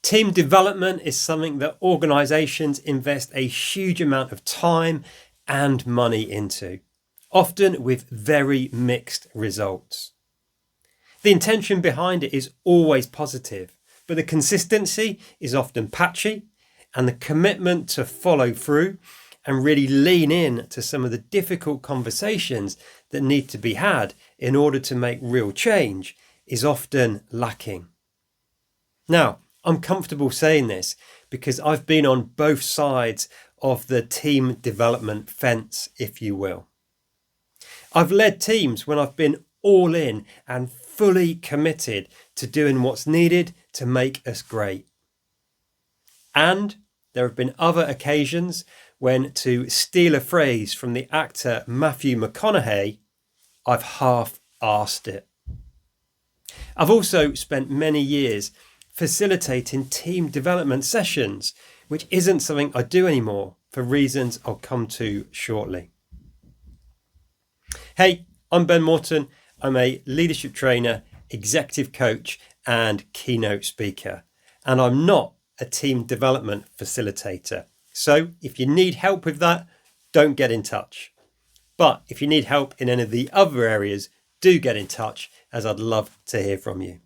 Team development is something that organisations invest a huge amount of time and money into, often with very mixed results. The intention behind it is always positive, but the consistency is often patchy, and the commitment to follow through and really lean in to some of the difficult conversations that need to be had in order to make real change is often lacking. Now, I'm comfortable saying this because I've been on both sides of the team development fence, if you will. I've led teams when I've been all in and fully committed to doing what's needed to make us great. And there have been other occasions when, to steal a phrase from the actor Matthew McConaughey, I've half-arsed it. I've also spent many years facilitating team development sessions, which isn't something I do anymore for reasons I'll come to shortly. Hey, I'm Ben Morton. I'm a leadership trainer, executive coach, and keynote speaker. And I'm not a team development facilitator. So if you need help with that, don't get in touch. But if you need help in any of the other areas, do get in touch, as I'd love to hear from you.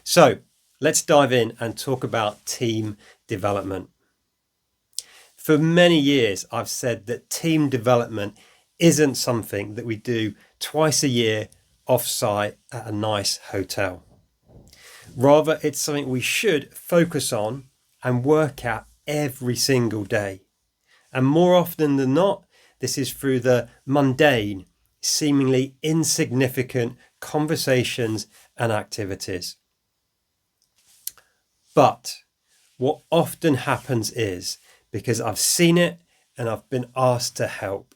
So let's dive in and talk about team development. For many years, I've said that team development isn't something that we do twice a year offsite at a nice hotel. Rather, it's something we should focus on and work at every single day. And more often than not, this is through the mundane, seemingly insignificant conversations and activities. But what often happens is, because I've seen it and I've been asked to help,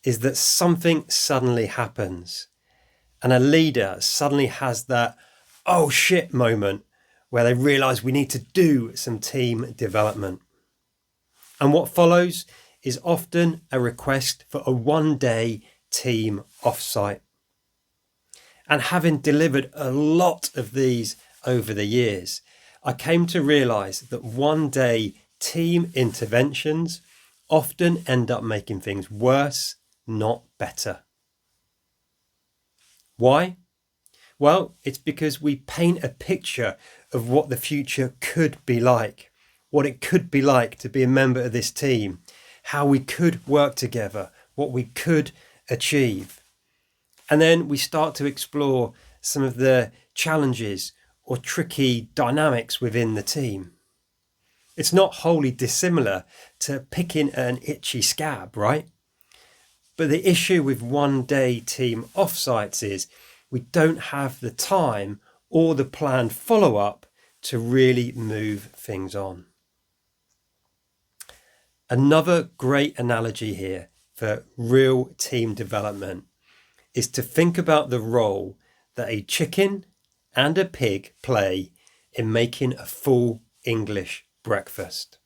is that something suddenly happens and a leader suddenly has that oh shit moment where they realise we need to do some team development. And what follows is often a request for a one-day team offsite. And having delivered a lot of these over the years, I came to realise that one-day team interventions often end up making things worse, not better. Why? Well, it's because we paint a picture of what the future could be like, what it could be like to be a member of this team, how we could work together, what we could achieve. And then we start to explore some of the challenges or tricky dynamics within the team. It's not wholly dissimilar to picking an itchy scab, right? But the issue with one-day team offsites is we don't have the time or the planned follow-up to really move things on. Another great analogy here for real team development is to think about the role that a chicken and a pig play in making a full English breakfast.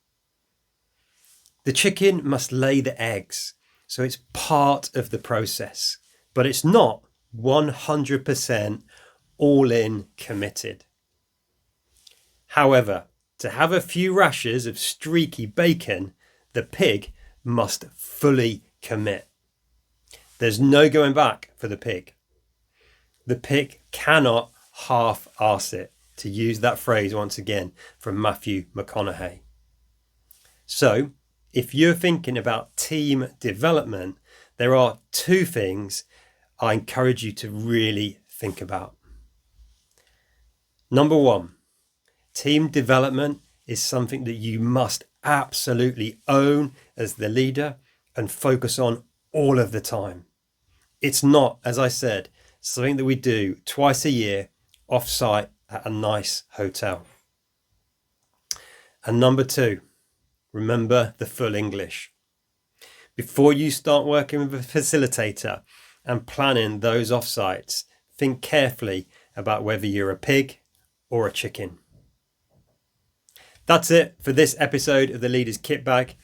The chicken must lay the eggs, so it's part of the process, but it's not 100% all in committed. However, to have a few rashers of streaky bacon, the pig must fully commit. There's no going back for the pig. The pig cannot half-arse it, to use that phrase once again from Matthew McConaughey. So, if you're thinking about team development, there are two things I encourage you to really think about. Number one, team development is something that you must absolutely own as the leader and focus on all of the time. It's not, as I said, something that we do twice a year off-site at a nice hotel. And number two, remember the full English. Before you start working with a facilitator and planning those offsites, think carefully about whether you're a pig or a chicken. That's it for this episode of the Leader's Kitbag.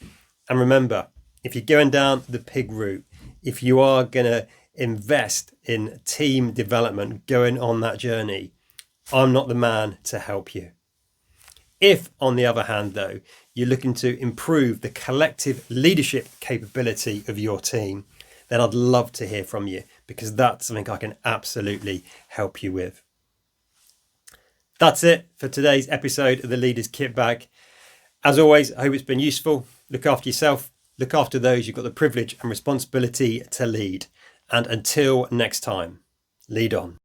And remember, if you're going down the pig route, if you are going to invest in team development, going on that journey, I'm not the man to help you. If, on the other hand, though, you're looking to improve the collective leadership capability of your team, then I'd love to hear from you, because that's something I can absolutely help you with. That's it for today's episode of the Leaders Kit Bag. As always, I hope it's been useful. Look after yourself, look after those you've got the privilege and responsibility to lead. And until next time, lead on.